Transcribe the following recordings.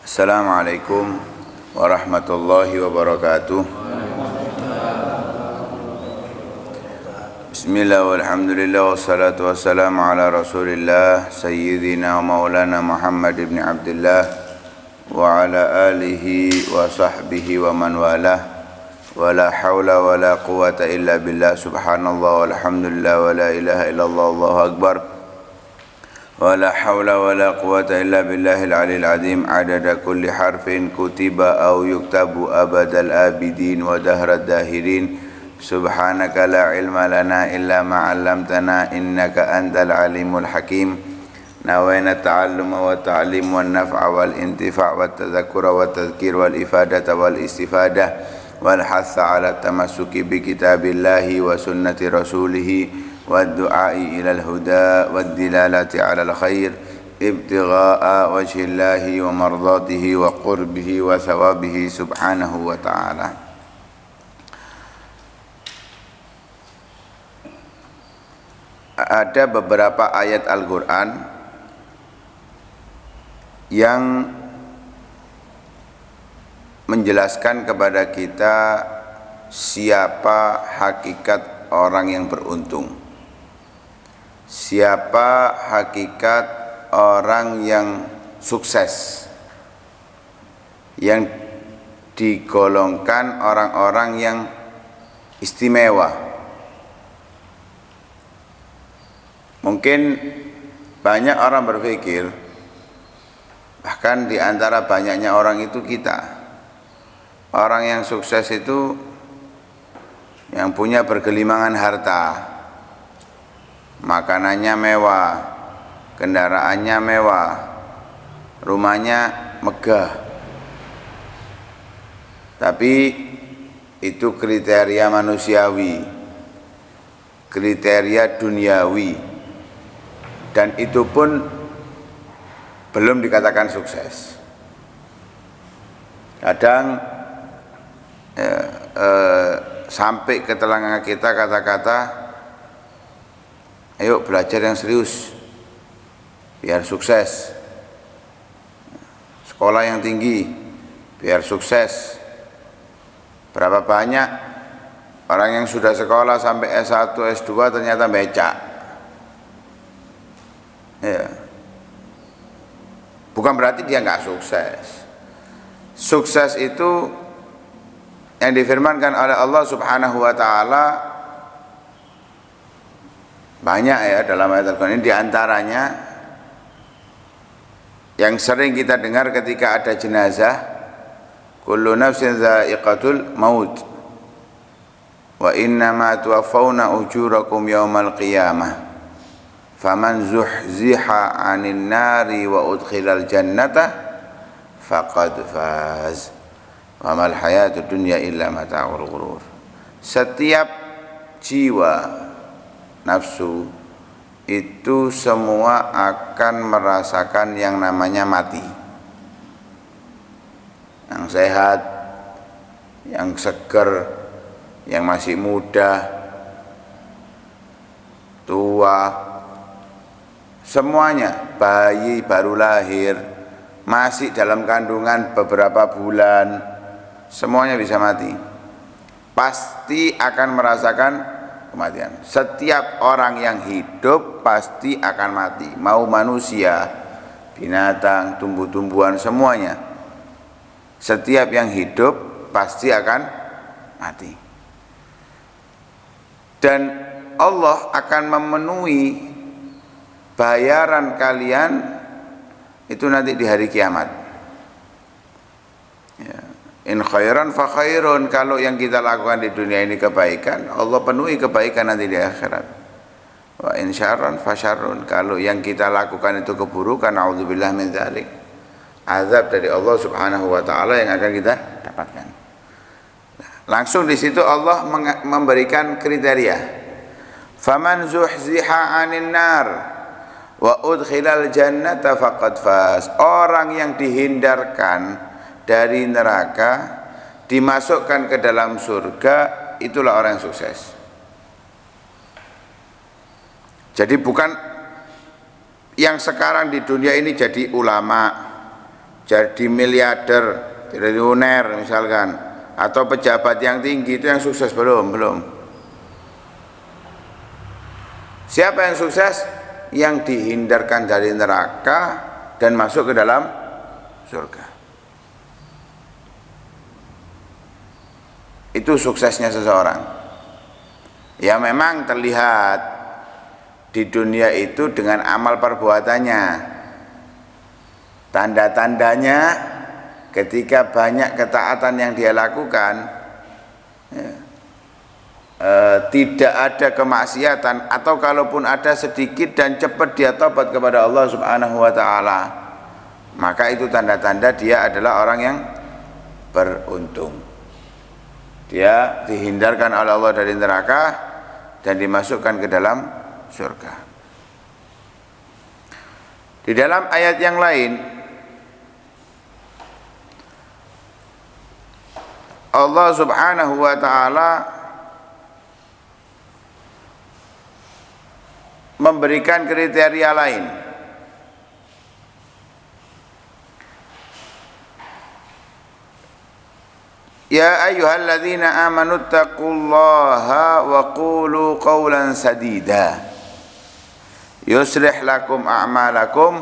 Assalamualaikum warahmatullahi wabarakatuh. Bismillah walhamdulillah wassalatu wassalamu ala rasulillah Sayyidina wa maulana Muhammad ibn Abdullah wa ala alihi wa sahbihi wa man walah. Wa la hawla wa la quwata illa billah. Subhanallah walhamdulillah wa la ilaha illallah, Allahu akbar. Wa la hawla wa la quwata illa billahil aliyil azim. Adada kulli harfin kutiba au yuktabu abadal abidin wa dahrad dahirin. Subhanaka la ilma lana illa ma 'allamtana innaka antal alimul hakim. Nawaina ta'alluma wa ta'lim wa naf'a wal intifa' wa tadhakkura wa tadhkir wal ifadata wal istifadah wal hatha 'ala tamassuki bi kitabillahi wa sunnati rasulih والدعاء إلى الهدى والدلالة على الخير ابتغاء وجه الله ومرضاته وقربه وثوابه سبحانه وتعالى. Ada beberapa ayat Al-Quran yang menjelaskan kepada kita siapa hakikat orang yang beruntung. Siapa hakikat orang yang sukses, yang digolongkan orang-orang yang istimewa. Mungkin banyak orang berpikir, bahkan di antara banyaknya orang itu kita, orang yang sukses itu yang punya bergelimangan harta, makanannya mewah, kendaraannya mewah, rumahnya megah. Tapi itu kriteria manusiawi, kriteria duniawi, dan itu pun belum dikatakan sukses. Kadang sampai ke telinga kita kata-kata, ayo belajar yang serius biar sukses, sekolah yang tinggi biar sukses. Berapa banyak orang yang sudah sekolah sampai S1, S2 ternyata becak ya. Bukan berarti dia nggak sukses. Sukses itu yang difirmankan oleh Allah Subhanahu wa taala banyak ya dalam ayat Al-Quran ini. Di antaranya yang sering kita dengar ketika ada jenazah, kullu nafsin dha'iqatul maut wa innama tuwaffawna ujurakum yawmal qiyamah faman zuhziha 'anil nari wa udkhilal jannata faqad faz wa mal hayatud dunya illa mata'ul ghurur. Setiap jiwa, nafsu itu semua akan merasakan yang namanya mati. Yang sehat, yang seger, yang masih muda, tua, semuanya, bayi baru lahir, masih dalam kandungan beberapa bulan, semuanya bisa mati. Pasti akan merasakan kematian. Setiap orang yang hidup pasti akan mati, mau manusia, binatang, tumbuh-tumbuhan, semuanya. Setiap yang hidup pasti akan mati. Dan Allah akan memenuhi bayaran kalian itu nanti di hari kiamat ya. In khairan fa khairun, kalau yang kita lakukan di dunia ini kebaikan, Allah penuhi kebaikan nanti di akhirat. Wa in syarran fa syarrun, kalau yang kita lakukan itu keburukan, naudzubillah min dzalik, azab dari Allah Subhanahu wa taala yang akan kita dapatkan. Langsung di situ Allah memberikan kriteria. Faman zuhziha 'anil nar wa udkhilal jannata faqad faz. Orang yang dihindarkan dari neraka, dimasukkan ke dalam surga, itulah orang yang sukses. Jadi bukan yang sekarang di dunia ini jadi ulama, jadi miliarder, triliuner misalkan, atau pejabat yang tinggi, itu yang sukses belum? Siapa yang sukses? Yang dihindarkan dari neraka dan masuk ke dalam surga. Itu suksesnya seseorang. Ya memang terlihat di dunia itu dengan amal perbuatannya. Tanda-tandanya ketika banyak ketaatan yang dia lakukan, ya, tidak ada kemaksiatan, atau kalaupun ada sedikit dan cepat dia tobat kepada Allah Subhanahu wa taala, maka itu tanda-tanda dia adalah orang yang beruntung. Dia dihindarkan oleh Allah dari neraka dan dimasukkan ke dalam surga. Di dalam ayat yang lain Allah Subhanahu wa taala memberikan kriteria lain. Ya ayyuhalladzina amanu taqullaha wa qulu qawlan sadida yuslih lakum a'malakum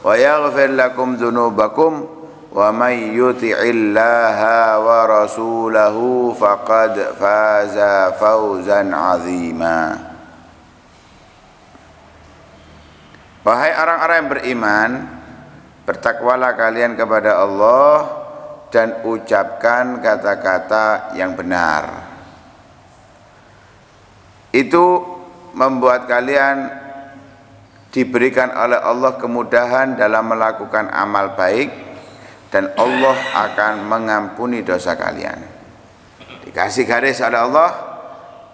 wa yaghfir lakum dzunubakum wa may yuti'illaha wa rasulahu faqad faza fawzan 'azima. Wahai orang-orang yang beriman, bertakwalah kalian kepada Allah dan ucapkan kata-kata yang benar. Itu membuat kalian diberikan oleh Allah kemudahan dalam melakukan amal baik, dan Allah akan mengampuni dosa kalian. Dikasih garis oleh Allah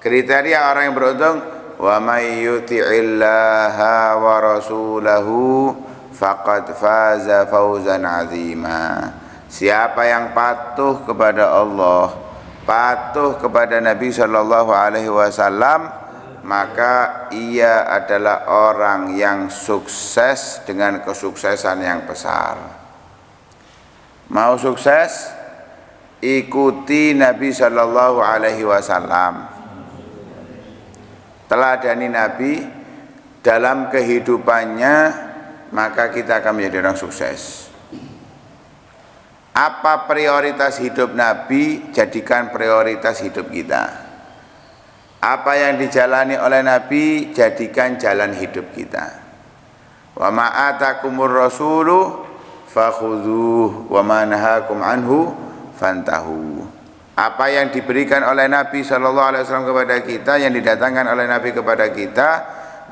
kriteria orang yang beruntung, wa may yuti'illaha wa rasulahu faqad faza fawzan 'azima. Siapa yang patuh kepada Allah, patuh kepada Nabi sallallahu alaihi wasallam, maka ia adalah orang yang sukses dengan kesuksesan yang besar. Mau sukses? Ikuti Nabi sallallahu alaihi wasallam. Teladani Nabi dalam kehidupannya, maka kita akan menjadi orang sukses. Apa prioritas hidup Nabi, jadikan prioritas hidup kita. Apa yang dijalani oleh Nabi, jadikan jalan hidup kita. Wa ma atakumur rasulu fakhudhuhu wa ma nahakum anhu fantahu. Apa yang diberikan oleh Nabi sallallahu alaihi wasallam kepada kita, yang didatangkan oleh Nabi kepada kita,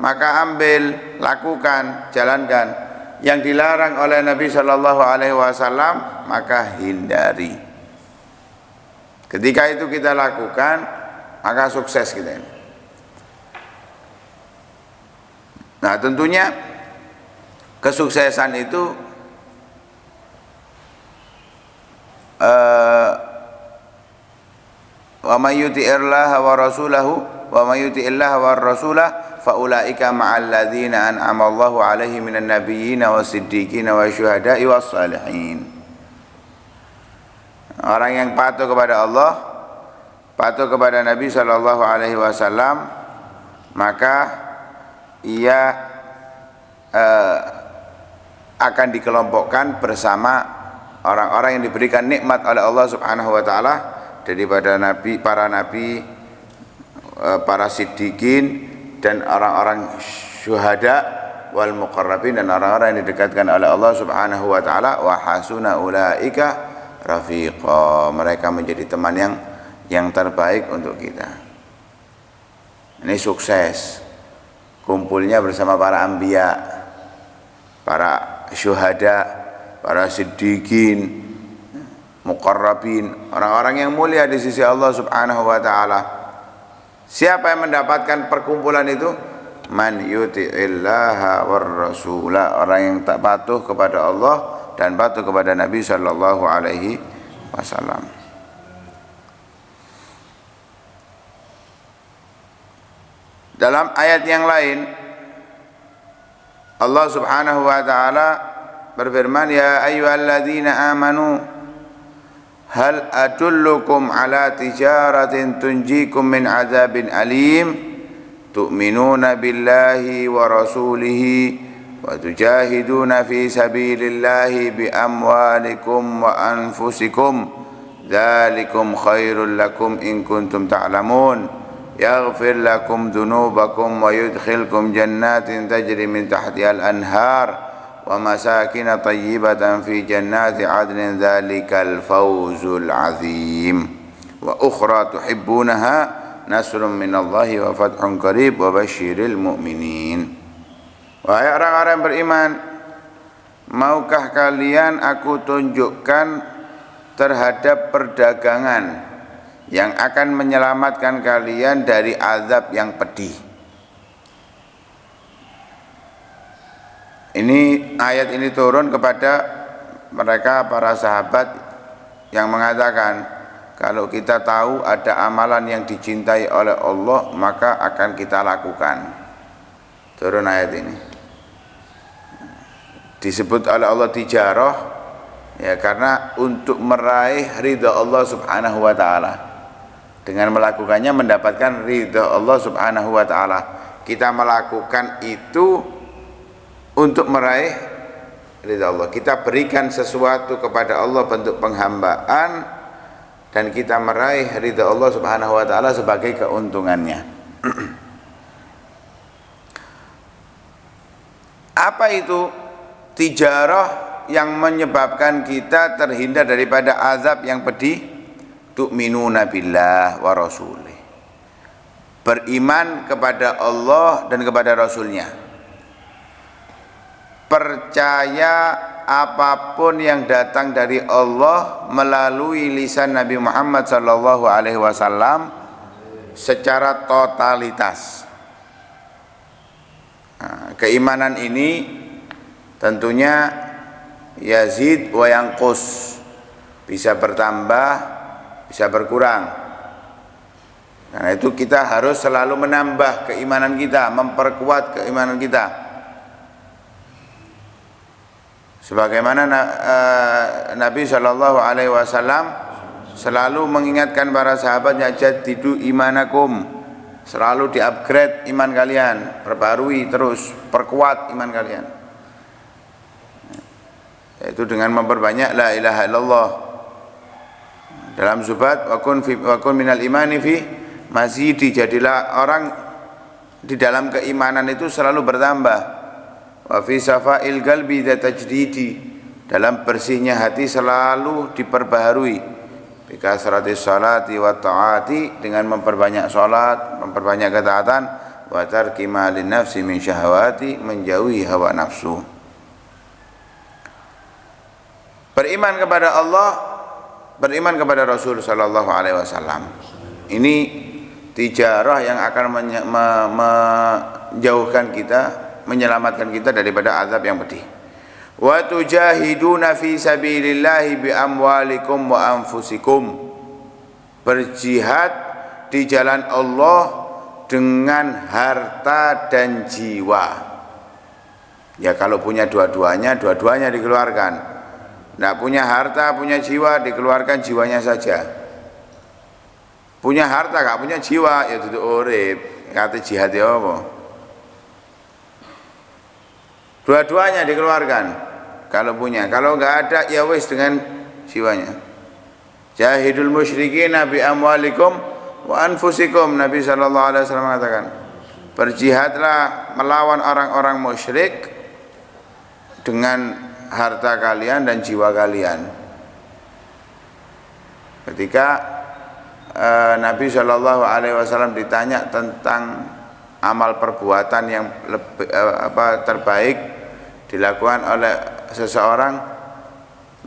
maka ambil, lakukan, jalankan. Yang dilarang oleh Nabi sallallahu alaihi wasallam, maka hindari. Ketika itu kita lakukan, maka sukses kita ini. Nah, tentunya kesuksesan itu wa may yuti'illaha wa rasulahu wa may yuti'illaha wa rasulah fa ulaika ma'al ladzina an'ama Allahu 'alaihim minan nabiyyin wasiddiqin wasyuhada'i wassalihin. Orang yang patuh kepada Allah, patuh kepada Nabi sallallahu alaihi wasallam, maka ia akan dikelompokkan bersama orang-orang yang diberikan nikmat oleh Allah Subhanahu wa taala, daripada nabi, para siddiqin, dan orang-orang syuhada wal muqarrabin, dan orang-orang yang didekatkan oleh Allah Subhanahu wa taala. Wa hasuna ulaika rafiqa. Mereka menjadi teman yang terbaik untuk kita. Ini sukses. Kumpulnya bersama para anbiya, para syuhada, para siddiqin, muqarrabin, orang-orang yang mulia di sisi Allah Subhanahu wa taala. Siapa yang mendapatkan perkumpulan itu? Man yuti'illaha war rasula, orang yang tak patuh kepada Allah dan patuh kepada Nabi sallallahu alaihi wasallam. Dalam ayat yang lain Allah Subhanahu wa taala berfirman, ya ayyuhalladzina amanu hal adullukum ala tijaratin tunjikum min azabin alim tu'minuna billahi wa rasulihi wa tujahiduna fi sabilillahi bi amwalikum wa anfusikum dzalikum khairul lakum in kuntum ta'lamun yaghfir lakum dhunubakum wa yudkhilkum jannatin tajri min tahtiha al-anhar wa masakin tayyibatan fi jannati adnin dzalikal fawzul azim wa ukhra tuhibbunaha nasrun minallahi wa fathun qarib wa basyiril mu'minin. Wahai orang-orang beriman, maukah kalian aku tunjukkan terhadap perdagangan yang akan menyelamatkan kalian dari azab yang pedih? Ini ayat ini turun kepada mereka para sahabat yang mengatakan, kalau kita tahu ada amalan yang dicintai oleh Allah maka akan kita lakukan. Turun ayat ini. Disebut oleh Allah tijarah, ya karena untuk meraih ridha Allah Subhanahu wa taala. Dengan melakukannya mendapatkan ridha Allah Subhanahu wa taala. Kita melakukan itu untuk meraih ridha Allah. Kita berikan sesuatu kepada Allah bentuk penghambaan dan kita meraih ridha Allah Subhanahu wa taala sebagai keuntungannya. Apa itu tijarah yang menyebabkan kita terhindar daripada azab yang pedih? Tu'minuna billah wa rasulih. Beriman kepada Allah dan kepada Rasulnya. Percaya apapun yang datang dari Allah melalui lisan Nabi Muhammad sallallahu alaihi wasallam secara totalitas. Nah, keimanan ini tentunya yazid wa yanqus, bisa bertambah, bisa berkurang. Karena itu kita harus selalu menambah keimanan kita, memperkuat keimanan kita. Sebagaimana Nabi Shallallahu Alaihi Wasallam selalu mengingatkan para sahabatnya, jadidu imanakum, selalu diupgrade iman kalian, perbarui terus, perkuat iman kalian. Yaitu dengan memperbanyak la ilaha illallah. Dalam Zubat, wa kun minal imani fi mazidi, jadilah orang di dalam keimanan itu selalu bertambah. Wa fi safa'il qalbi tajdidi, dalam bersihnya hati selalu diperbaharui. Bi kasratis salati wa taati, dengan memperbanyak salat, memperbanyak ketaatan, wa tarki malin nafsi min syahawati, menjauhi hawa nafsu. Beriman kepada Allah, beriman kepada Rasul sallallahu alaihi wasallam. Ini tijarah yang akan menjauhkan kita, menyelamatkan kita daripada azab yang pedih. Wa tujahiduna fi sabilillahi bi amwalikum wa anfusikum. Berjihad di jalan Allah dengan harta dan jiwa. Ya kalau punya dua-duanya, dua-duanya dikeluarkan. Nah, punya harta, punya jiwa, dikeluarkan jiwanya saja. Punya harta gak punya jiwa, ya duduk urip. Kata jihad ya apa? Dua-duanya dikeluarkan kalau punya. Kalau enggak ada ya wis dengan jiwanya. Jahidul musyrikin bi amwalikum wa anfusikum, Nabi sallallahu alaihi wasallam mengatakan, berjihadlah melawan orang-orang musyrik dengan harta kalian dan jiwa kalian. Ketika Nabi sallallahu alaihi wasallam ditanya tentang amal perbuatan yang lebih, terbaik dilakukan oleh seseorang,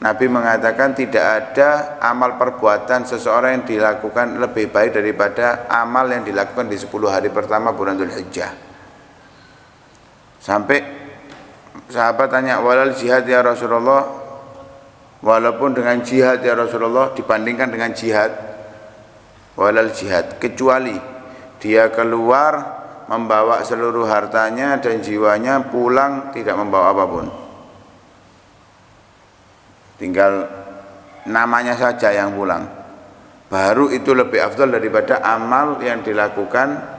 Nabi mengatakan tidak ada amal perbuatan seseorang yang dilakukan lebih baik daripada amal yang dilakukan di 10 hari pertama bulan Dzulhijjah. Sampai sahabat tanya, walal jihad ya Rasulullah, walaupun dengan jihad ya Rasulullah, dibandingkan dengan jihad, walal jihad, kecuali dia keluar membawa seluruh hartanya dan jiwanya, pulang tidak membawa apapun. tinggal namanya saja yang pulang. Baru itu lebih afdal daripada amal yang dilakukan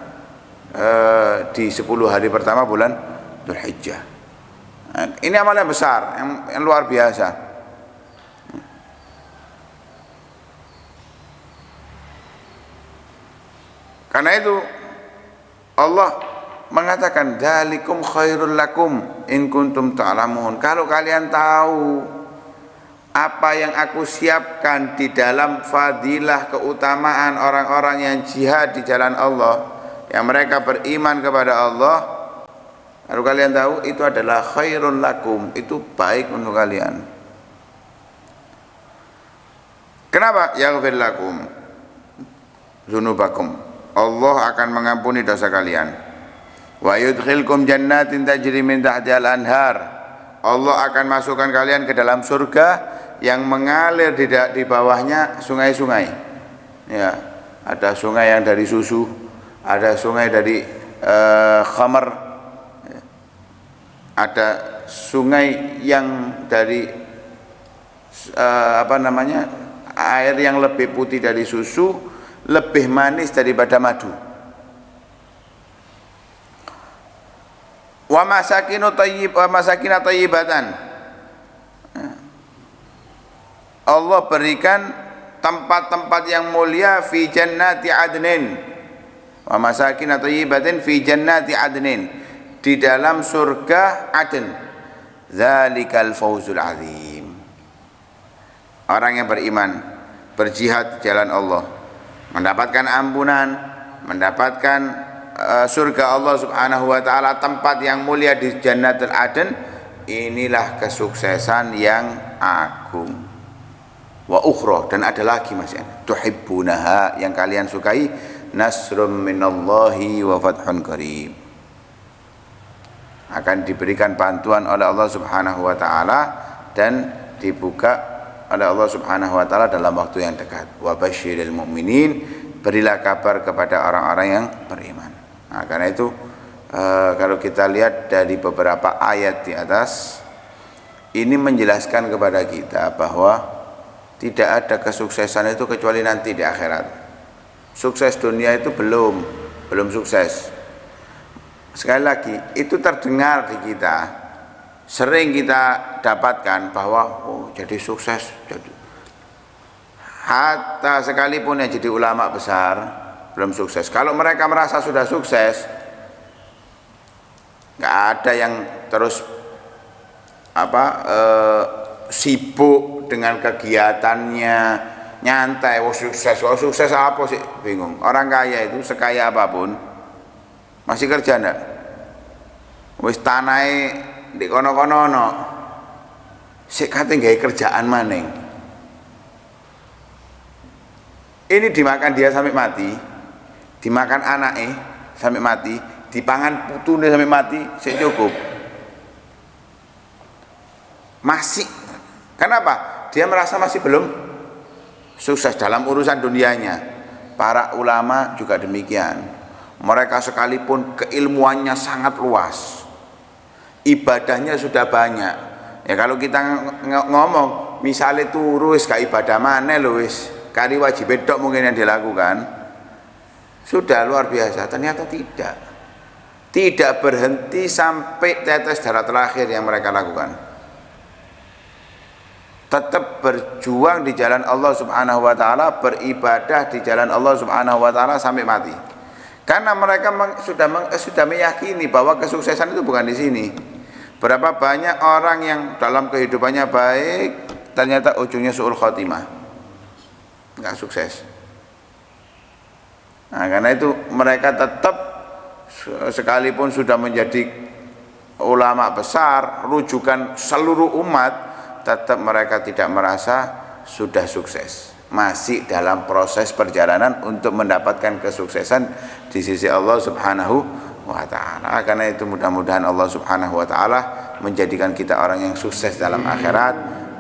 di 10 hari pertama bulan Dzulhijjah. Ini amal yang besar, yang luar biasa. Karena itu Allah mengatakan dzalikum khairul lakum in kuntum ta'lamun. Kalau kalian tahu apa yang aku siapkan di dalam fadilah keutamaan orang-orang yang jihad di jalan Allah, yang mereka beriman kepada Allah, kalau kalian tahu itu adalah khairul lakum, itu baik untuk kalian. Kenapa? Yaghfir lakum dzunubakum, Allah akan mengampuni dosa kalian. Wa yudkhilkum jannatin tajri min tahtihal anhar, Allah akan masukkan kalian ke dalam surga yang mengalir di bawahnya sungai-sungai. Ya, ada sungai yang dari susu, ada sungai dari khamar, ada sungai yang dari air yang lebih putih dari susu, lebih manis daripada madu. Wa masakinu thayyibatan, Allah berikan tempat-tempat yang mulia fi jannati adnin. Wa masakin thayyibatin fi jannati adnin, di dalam surga Aden. Dzalikal fawzul azim. Orang yang beriman, berjihad di jalan Allah, mendapatkan ampunan, mendapatkan surga Allah Subhanahu wa taala, tempat yang mulia di Jannatul Aden. Inilah kesuksesan yang agung. Wa ukhra, dan ada lagi Mas, tuhibbunaha, yang kalian sukai, nasrum minallahi wa fathun qarib, akan diberikan bantuan oleh Allah Subhanahu wa taala dan dibuka oleh Allah Subhanahu wa taala dalam waktu yang dekat. Wa basyiril mu'minin, berilah kabar kepada orang-orang yang beriman. Nah, karena itu kalau kita lihat dari beberapa ayat di atas, ini menjelaskan kepada kita bahwa tidak ada kesuksesan itu kecuali nanti di akhirat. Sukses dunia itu belum sukses. Sekali lagi, itu terdengar di kita, sering kita dapatkan bahwa jadi sukses, hatta sekalipun yang jadi ulama besar belum sukses. Kalau mereka merasa sudah sukses, nggak ada yang terus sibuk dengan kegiatannya, nyantai. Sukses apa sih? Bingung. Orang kaya itu sekaya apapun masih kerja ndak? Wis tanahe di kono-kono no, sik kate gawe kerjaan maning. Ini dimakan dia sampai mati, dimakan anake sampai mati, dipangan putune sampai mati, sik cukup. Masih. Kenapa? Dia merasa masih belum sukses dalam urusan dunianya. Para ulama juga demikian. Mereka sekalipun keilmuannya sangat luas, ibadahnya sudah banyak. Ya kalau kita ngomong, misalnya turu wis gak ibadah maneh lho, wis kari wajib bedok mungkin yang dilakukan, sudah luar biasa. Ternyata tidak berhenti sampai tetes darah terakhir yang mereka lakukan. Tetap berjuang di jalan Allah Subhanahu wa taala, beribadah di jalan Allah Subhanahu wa taala sampai mati. Karena mereka sudah meyakini bahwa kesuksesan itu bukan di sini. Berapa banyak orang yang dalam kehidupannya baik, ternyata ujungnya su'ul khotimah, enggak sukses. Nah, karena itu mereka tetap, sekalipun sudah menjadi ulama besar, rujukan seluruh umat, tetap mereka tidak merasa sudah sukses, masih dalam proses perjalanan untuk mendapatkan kesuksesan di sisi Allah Subhanahu wa taala. Karena itu mudah-mudahan Allah Subhanahu wa taala menjadikan kita orang yang sukses dalam akhirat,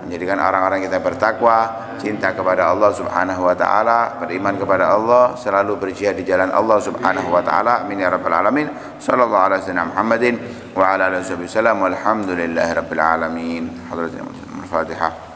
menjadikan orang-orang kita bertakwa, cinta kepada Allah Subhanahu wa taala, beriman kepada Allah, selalu berjihad di jalan Allah Subhanahu wa taala. Amin ya rabbal alamin. Sallallahu alaihi wasallam Muhammadin wa ala alihi wasallam walhamdulillahirabbil alamin. Hadratin Al-Fatihah.